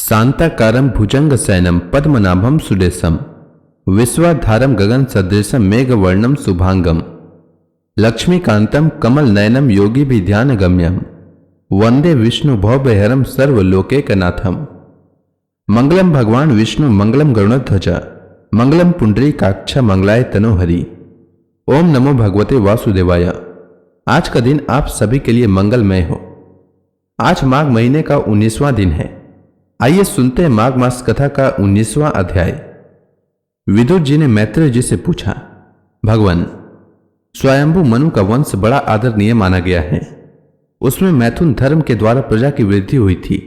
शांताकारं भुजंगशयनं पद्मनाभं सुरेशं विश्वाधारं गगनसदृशं मेघवर्णं शुभांगं लक्ष्मीकान्तं कमलनयनं योगिभिध्यानगम्यं वंदे विष्णु भवभयहरं सर्वलोकैकनाथं। मंगलम भगवान विष्णु मंगलम गरुड़ध्वज मंगलम पुंडरीकाक्ष मंगलाय तनोहरि। ओम नमो भगवते वासुदेवाय। आज का दिन आप सभी के लिए मंगलमय हो। आज माघ महीने का 19वां दिन है। आइए सुनते हैं माघ मास कथा का 19वां अध्याय। विदुर जी ने मैत्रेय जी से पूछा, भगवान, स्वयंभू मनु का वंश बड़ा आदरणीय माना गया है। उसमें मैथुन धर्म के द्वारा प्रजा की वृद्धि हुई थी।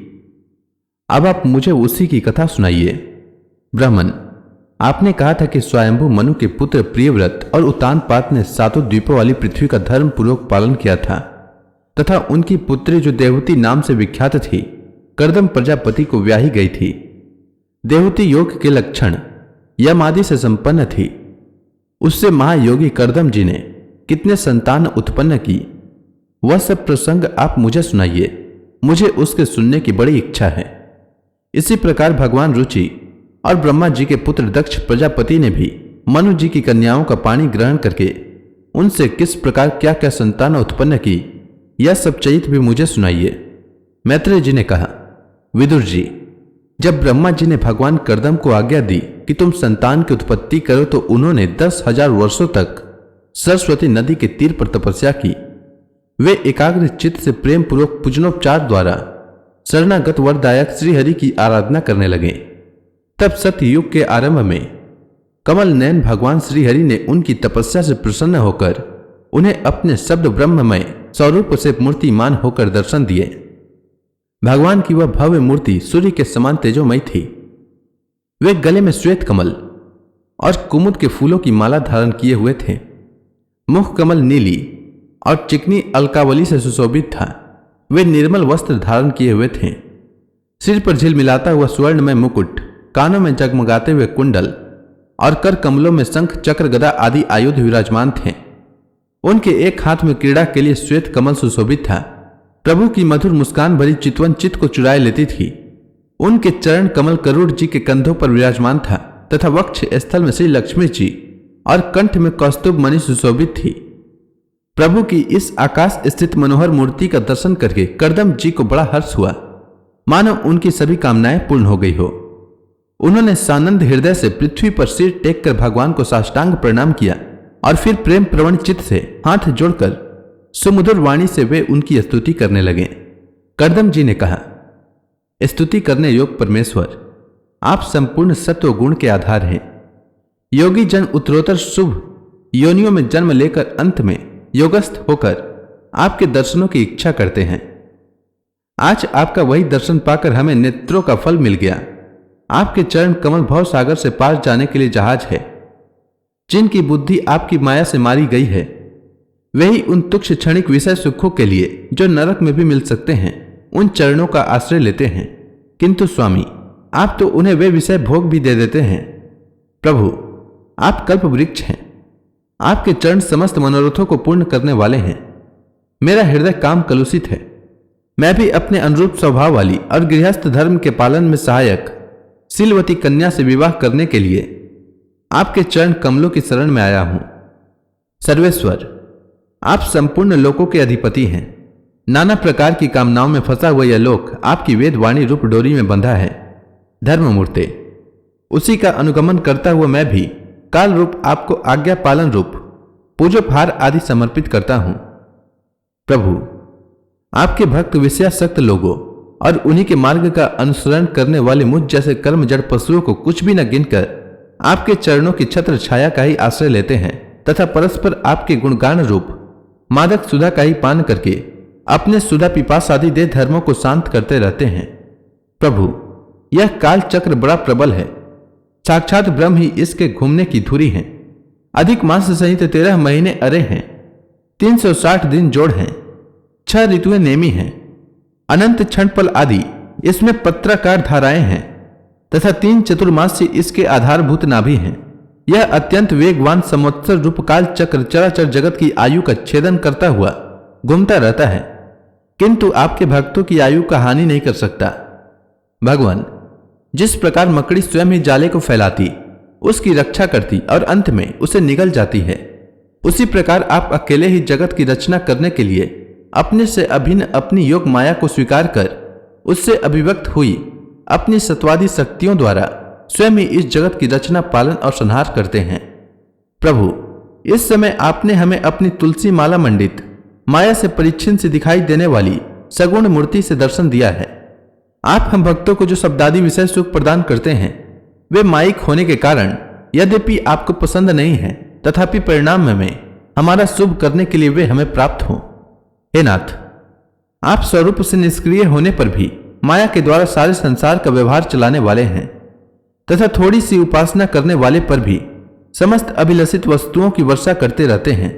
अब आप मुझे उसी की कथा सुनाइए। ब्राह्मण, आपने कहा था कि स्वयंभू मनु के पुत्र प्रियव्रत और उत्तानपाद ने 7 द्वीपों वाली पृथ्वी का धर्म पूर्वक पालन किया था तथा उनकी पुत्री जो देवहूति नाम से विख्यात थी, कर्दम प्रजापति को ब्याही गई थी। देवहूति योग के लक्षण यम आदि से संपन्न थी। उससे महायोगी कर्दम जी ने कितने संतान उत्पन्न की, वह सब प्रसंग आप मुझे सुनाइए। मुझे उसके सुनने की बड़ी इच्छा है। इसी प्रकार भगवान रुचि और ब्रह्मा जी के पुत्र दक्ष प्रजापति ने भी मनु जी की कन्याओं का पानी ग्रहण करके उनसे किस प्रकार क्या क्या संतान उत्पन्न की, यह सब चरित्र भी मुझे सुनाइए। मैत्रेय जी ने कहा, विदुर जी, जब ब्रह्मा जी ने भगवान कर्दम को आज्ञा दी कि तुम संतान की उत्पत्ति करो तो उन्होंने 10,000 वर्षों तक सरस्वती नदी के तीर पर तपस्या की। वे एकाग्र चित्त से प्रेम पूर्वक पूजनोपचार द्वारा शरणागत वरदायक श्रीहरि की आराधना करने लगे। तब सतयुग के आरंभ में कमल नयन भगवान श्रीहरि ने उनकी तपस्या से प्रसन्न होकर उन्हें अपने शब्द ब्रह्ममय स्वरूप से मूर्तिमान होकर दर्शन दिए। भगवान की वह भव्य मूर्ति सूर्य के समान तेजोमयी थी। वे गले में श्वेत कमल और कुमुद के फूलों की माला धारण किए हुए थे। मुख कमल नीली और चिकनी अलकावली से सुशोभित था। वे निर्मल वस्त्र धारण किए हुए थे। सिर पर झिलमिलाता हुआ स्वर्णमय मुकुट, कानों में जगमगाते हुए कुंडल और कर कमलों में शंख चक्र गदा आदि आयुध विराजमान थे। उनके एक हाथ में क्रीड़ा के लिए श्वेत कमल सुशोभित था। प्रभु की मधुर मुस्कान भरी चितवन चित्त को चुराए लेती थी। उनके चरण कमल करुड़ जी के कंधों पर विराजमान था तथा वक्ष स्थल में श्री लक्ष्मी जी और कंठ में कौस्तुभ मणि सुशोभित थी। प्रभु की इस आकाश स्थित मनोहर मूर्ति का दर्शन करके कर्दम जी को बड़ा हर्ष हुआ, मानो उनकी सभी कामनाएं पूर्ण हो गई हो। उन्होंने सानंद हृदय से पृथ्वी पर सिर टेक कर भगवान को साष्टांग प्रणाम किया और फिर प्रेम प्रवण चित्त से हाथ जोड़कर सुमधुर वाणी से वे उनकी स्तुति करने लगे। कर्दम जी ने कहा, स्तुति करने योग परमेश्वर, आप संपूर्ण सत्व गुण के आधार हैं। योगी जन उत्तरोत्तर शुभ योनियों में जन्म लेकर अंत में योगस्थ होकर आपके दर्शनों की इच्छा करते हैं। आज आपका वही दर्शन पाकर हमें नेत्रों का फल मिल गया। आपके चरण कमल भव सागर से पार जाने के लिए जहाज है। जिनकी बुद्धि आपकी माया से मारी गई है, वही उन तुच्छ क्षणिक विषय सुखों के लिए जो नरक में भी मिल सकते हैं, उन चरणों का आश्रय लेते हैं। किंतु स्वामी, आप तो उन्हें वे विषय भोग भी दे देते हैं। प्रभु, आप कल्प वृक्ष हैं। आपके चरण समस्त मनोरथों को पूर्ण करने वाले हैं। मेरा हृदय काम कलुषित है। मैं भी अपने अनुरूप स्वभाव वाली और गृहस्थ धर्म के पालन में सहायक शीलवती कन्या से विवाह करने के लिए आपके चरण कमलों की शरण में आया हूं। सर्वेश्वर, आप संपूर्ण लोकों के अधिपति हैं। नाना प्रकार की कामनाओं में फंसा हुआ यह लोक आपकी वेदवाणी रूप डोरी में बंधा है। धर्ममूर्ते, उसी का अनुगमन करता हुआ मैं भी काल रूप आपको आज्ञा पालन रूप पूजोपहार आदि समर्पित करता हूं। प्रभु, आपके भक्त विषयासक्त लोगों और उन्हीं के मार्ग का अनुसरण करने वाले मुझ जैसे कर्म जड़ पशुओं को कुछ भी न गिनकर आपके चरणों की छत्र छाया का ही आश्रय लेते हैं तथा परस्पर आपके गुणगान रूप मादक सुधा का ही पान करके अपने सुधा पिपास आदि दे धर्मों को शांत करते रहते हैं। प्रभु, यह काल चक्र बड़ा प्रबल है। साक्षात ब्रह्म ही इसके घूमने की धुरी है। अधिक मास सहित 13 महीने अरे हैं। 360 दिन जोड़ हैं। 6 ऋतुएं नेमी हैं। अनंत क्षणपल आदि इसमें पत्राकार धाराएं हैं तथा 3 चतुर्मास्य इसके आधारभूत नाभि हैं। यह अत्यंत वेगवान संवत्सर रूप काल चक्र चराचर जगत की आयु का छेदन करता हुआ घूमता रहता है, किंतु आपके भक्तों की आयु का हानि नहीं कर सकता। भगवान, जिस प्रकार मकड़ी स्वयं ही जाले को फैलाती, उसकी रक्षा करती और अंत में उसे निगल जाती है, उसी प्रकार आप अकेले ही जगत की रचना करने के लिए अपने से अभिन्न अपनी योग माया को स्वीकार कर उससे अभिव्यक्त हुई अपनी सत्वादी शक्तियों द्वारा स्वयं ही इस जगत की रचना, पालन और संहार करते हैं। प्रभु, इस समय आपने हमें अपनी तुलसी माला मंडित माया से परिच्छिन्न से दिखाई देने वाली सगुण मूर्ति से दर्शन दिया है। आप हम भक्तों को जो शब्दादि विषय सुख प्रदान करते हैं, वे माइक होने के कारण यद्यपि आपको पसंद नहीं है, तथापि परिणाम में हमारा शुभ करने के लिए वे हमें प्राप्त हों। हे नाथ, आप स्वरूप से निष्क्रिय होने पर भी माया के द्वारा सारे संसार का व्यवहार चलाने वाले हैं, तथा थोड़ी सी उपासना करने वाले पर भी समस्त अभिलषित वस्तुओं की वर्षा करते रहते हैं।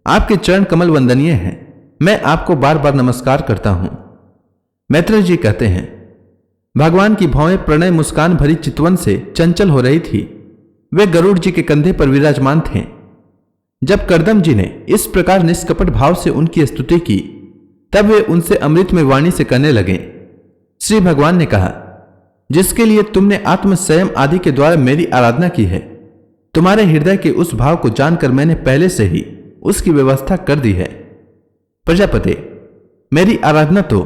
आपके चरण कमल वंदनीय हैं, मैं आपको बार बार नमस्कार करता हूं। मैत्रेय जी कहते हैं, भगवान की भौएं प्रणय मुस्कान भरी चितवन से चंचल हो रही थी। वे गरुड़ जी के कंधे पर विराजमान थे। जब कर्दम जी ने इस प्रकार निष्कपट भाव से उनकी स्तुति की, तब वे उनसे अमृतमय वाणी से कहने लगे। श्री भगवान ने कहा, जिसके लिए तुमने आत्म संयम आदि के द्वारा मेरी आराधना की है, तुम्हारे हृदय के उस भाव को जानकर मैंने पहले से ही उसकी व्यवस्था कर दी है। प्रजापते, मेरी आराधना तो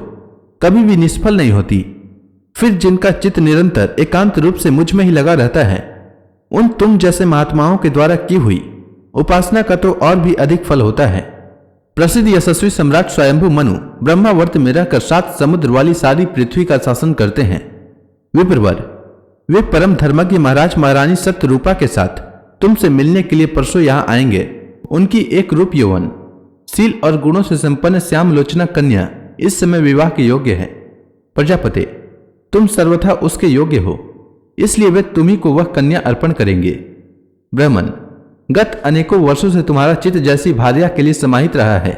कभी भी निष्फल नहीं होती, फिर जिनका चित्त निरंतर एकांत रूप से मुझ में ही लगा रहता है, उन तुम जैसे महात्माओं के द्वारा की हुई उपासना का तो और भी अधिक फल होता है। प्रसिद्ध यशस्वी सम्राट स्वयंभू मनु ब्रह्मावर्त में रहकर 7 समुद्र वाली सारी पृथ्वी का शासन करते हैं। विप्रवर, वे परम धर्मज्ञ महाराज महारानी सत्यरूपा के साथ तुमसे मिलने के लिए परसों यहां आएंगे। उनकी एक रूप यौवन, शील और गुणों से संपन्न श्याम लोचना कन्या इस समय विवाह के योग्य है। प्रजापते, तुम सर्वथा उसके योग्य हो, इसलिए वे तुम्ही को वह कन्या अर्पण करेंगे। ब्राह्मण, गत अनेकों वर्षों से तुम्हारा चित्त जैसी भार्या के लिए समाहित रहा है,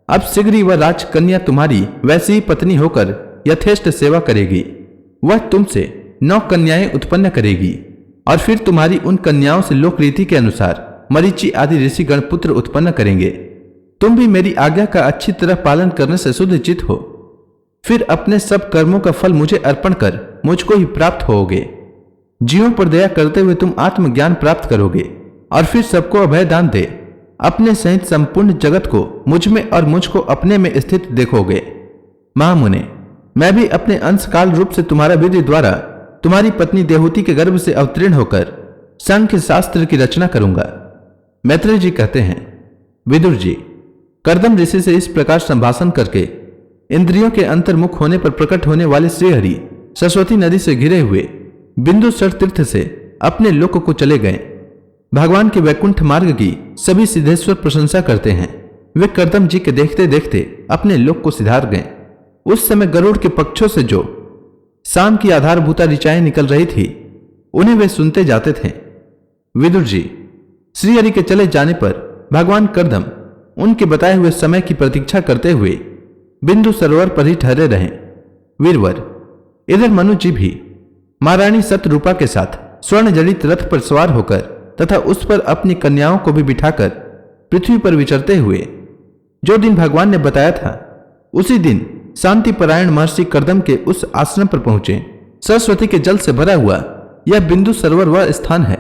अब शीघ्र ही वह राजकन्या तुम्हारी वैसी ही पत्नी होकर यथेष्ट सेवा करेगी। वह तुमसे 9 कन्याएं उत्पन्न करेगी और फिर तुम्हारी उन कन्याओं से लोक रीति के अनुसार मरीचि आदि ऋषि गण पुत्र उत्पन्न करेंगे। तुम भी मेरी आज्ञा का अच्छी तरह पालन करने से शुद्ध चित्त हो, फिर अपने सब कर्मों का फल मुझे अर्पण कर मुझको ही प्राप्त होोगे। जीवों पर दया करते हुए तुम आत्मज्ञान प्राप्त करोगे और फिर सबको अभय दान दे अपने सहित संपूर्ण जगत को मुझ में और मुझको अपने में स्थित देखोगे। महामुने, मैं भी अपने अंश काल रूप से तुम्हारा विधि द्वारा तुम्हारी पत्नी देवहूति के गर्भ से अवतीर्ण होकर सांख्य शास्त्र की रचना करूंगा। मैत्रेय जी कहते हैं, विदुर जी, कर्दम ऋषि से इस प्रकार संभाषण करके इंद्रियों के अंतर्मुख होने पर प्रकट होने वाले श्रीहरि सरस्वती नदी से घिरे हुए बिंदुसर तीर्थ से अपने लोक को चले गए। भगवान के वैकुंठ मार्ग की सभी सिद्धेश्वर प्रशंसा करते हैं। वे कर्दम जी के देखते देखते अपने लोक को सिधार गए। उस समय गरुड़ के पक्षों से जो शाम की आधारभूता ऋचाएं निकल रही थी, उन्हें वे सुनते जाते थे। विदुर जी, श्रीहरि के चले जाने पर भगवान कर्दम उनके बताए हुए समय की प्रतीक्षा करते हुए बिंदु सरोवर पर ही ठहरे रहे। वीरवर, इधर मनु जी भी महारानी सत्यरूपा के साथ स्वर्ण जड़ित रथ पर सवार होकर तथा उस पर अपनी कन्याओं को भी बिठाकर पृथ्वी पर विचरते हुए जो दिन भगवान ने बताया था, उसी दिन शांति परायण महर्षि कर्दम के उस आश्रम पर पहुंचे। सरस्वती के जल से भरा हुआ यह बिंदु सरोवर वह स्थान है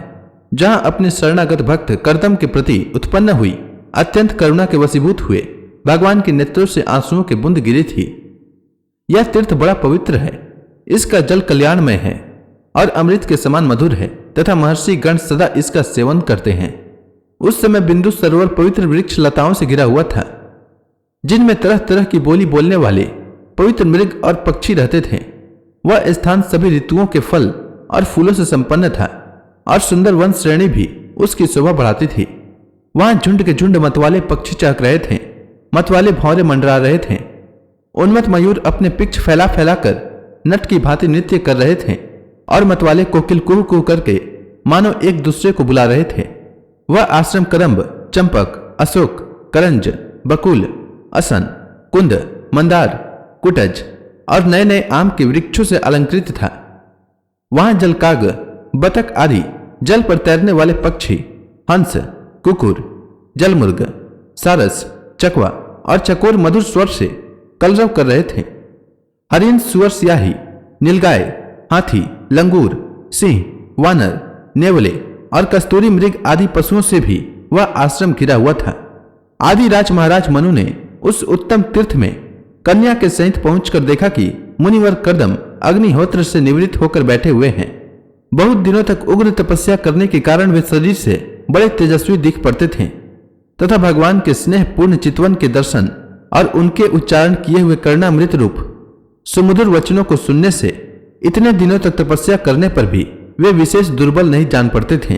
जहां अपने शरणागत भक्त कर्दम के प्रति उत्पन्न हुई अत्यंत करुणा के वशीभूत हुए भगवान के नेत्रों से आंसुओं की बूंद गिरी थी। यह तीर्थ बड़ा पवित्र है, इसका जल कल्याणमय है और अमृत के समान मधुर है तथा महर्षि गण सदा इसका सेवन करते हैं। उस समय बिंदु सरोवर पवित्र वृक्ष लताओं से घिरा हुआ था, जिनमें तरह तरह की बोली बोलने वाले पवित्र मृग और पक्षी रहते थे। वह स्थान सभी ऋतुओं के फल और फूलों से संपन्न था और सुंदर वन श्रेणी भी उसकी शोभा बढ़ाती थी। वहां झुंड के झुंड मतवाले पक्षी चहक रहे थे, मतवाले भौरे मंडरा रहे थे। उन्मत्त मयूर अपने पिच्छ फैला फैला कर नट की भांति नृत्य कर रहे थे और मतवाले कोकिल कुहू कुहू करके मानो एक दूसरे को बुला रहे थे। वह आश्रम करंब, चंपक, अशोक, करंज, बकुल, असन, कुंद, मंदार, कुटज और नए नए आम के वृक्षों से अलंकृत था। वहां जलकाग, बतख आदि जल पर तैरने वाले पक्षी, हंस, कुकुर, जलमुर्ग, सारस, चकवा और चकोर मधुर स्वर से कलरव कर रहे थे। हरिण, सुअर, स्याही, नीलगाय, हाथी, लंगूर, सिंह, वानर, नेवले और कस्तूरी मृग आदि पशुओं से भी वह आश्रम घिरा हुआ था। आदिराज महाराज मनु ने उस उत्तम तीर्थ में कन्या के सहित पहुंचकर देखा कि मुनिवर कर्दम अग्निहोत्र से निवृत्त होकर बैठे हुए हैं। बहुत दिनों तक उग्र तपस्या करने के कारण वे शरीर से बड़े तेजस्वी दिख पड़ते थे तथा भगवान के स्नेह पूर्ण चितवन के दर्शन और उनके उच्चारण किए हुए कर्णामृत रूप सुमधुर वचनों को सुनने से इतने दिनों तक तपस्या करने पर भी वे विशेष दुर्बल नहीं जान पड़ते थे।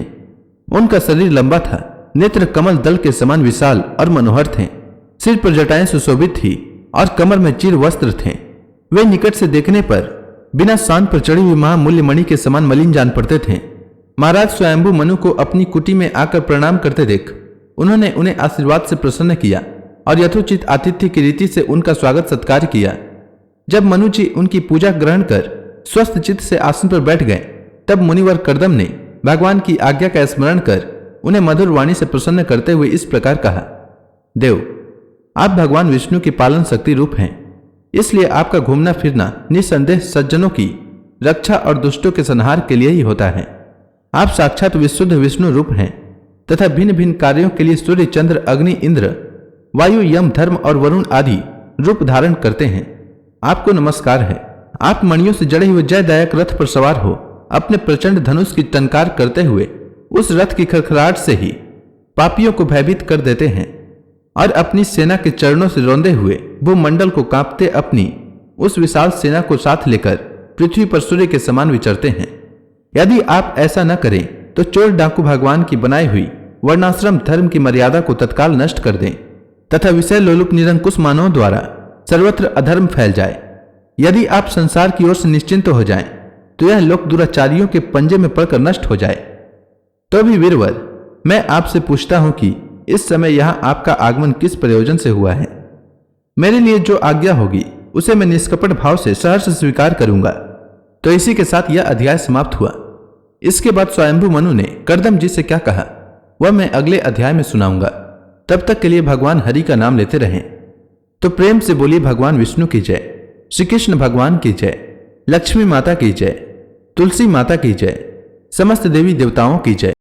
उनका शरीर लंबा था, नेत्र कमल दल के समान विशाल और मनोहर थे, सिर पर जटाएं सुशोभित थी और कमर में चिर वस्त्र थे। वे निकट से देखने पर बिना शान पर चढ़ी हुई महामूल्य मणि के समान मलिन जान पड़ते थे। महाराज स्वयंभू मनु को अपनी कुटी में आकर प्रणाम करते देख उन्होंने उन्हें आशीर्वाद से प्रसन्न किया और यथोचित आतिथ्य की रीति से उनका स्वागत सत्कार किया। जब मनु जी उनकी पूजा ग्रहण कर स्वस्थ चित्त से आसन पर बैठ गए, तब मुनिवर कर्दम ने भगवान की आज्ञा का स्मरण कर उन्हें मधुर वाणी से प्रसन्न करते हुए इस प्रकार कहा, देव, आप भगवान विष्णु की पालन शक्ति रूप हैं, इसलिए आपका घूमना फिरना निसंदेह सज्जनों की रक्षा और दुष्टों के संहार के लिए ही होता है। आप साक्षात विशुद्ध विष्णु रूप हैं तथा भिन्न भिन्न कार्यों के लिए सूर्य, चंद्र, अग्नि, इंद्र, वायु, यम, धर्म और वरुण आदि रूप धारण करते हैं। आपको नमस्कार है। आप मणियों से जड़े हुए जयदायक रथ पर सवार हो अपने प्रचंड धनुष की टंकार करते हुए उस रथ की खड़खड़ाहट से ही पापियों को भयभीत कर देते हैं और अपनी सेना के चरणों से रौंदे हुए भूमंडल को कांपते अपनी उस विशाल सेना को साथ लेकर पृथ्वी पर सूर्य के समान विचरते हैं। यदि आप ऐसा न करें तो चोर डाकू भगवान की बनाई हुई वर्णाश्रम धर्म की मर्यादा को तत्काल नष्ट कर दें तथा विषय लोलुप निरंकुश मानवों द्वारा सर्वत्र अधर्म फैल जाए। यदि आप संसार की ओर से निश्चिंत हो जाएं, तो यह लोक दुराचारियों के पंजे में पड़कर नष्ट हो जाए। तो भी वीरवर, मैं आपसे पूछता हूं कि इस समय यहां आपका आगमन किस प्रयोजन से हुआ है? मेरे लिए जो आज्ञा होगी उसे मैं निष्कपट भाव से सहर्ष स्वीकार करूंगा। तो इसी के साथ यह अध्याय समाप्त हुआ। इसके बाद स्वयंभू मनु ने कर्दम जी से क्या कहा वह मैं अगले अध्याय में सुनाऊंगा। तब तक के लिए भगवान हरि का नाम लेते रहें। तो प्रेम से बोलिए भगवान विष्णु की जय, श्री कृष्ण भगवान की जय, लक्ष्मी माता की जय, तुलसी माता की जय, समस्त देवी देवताओं की जय।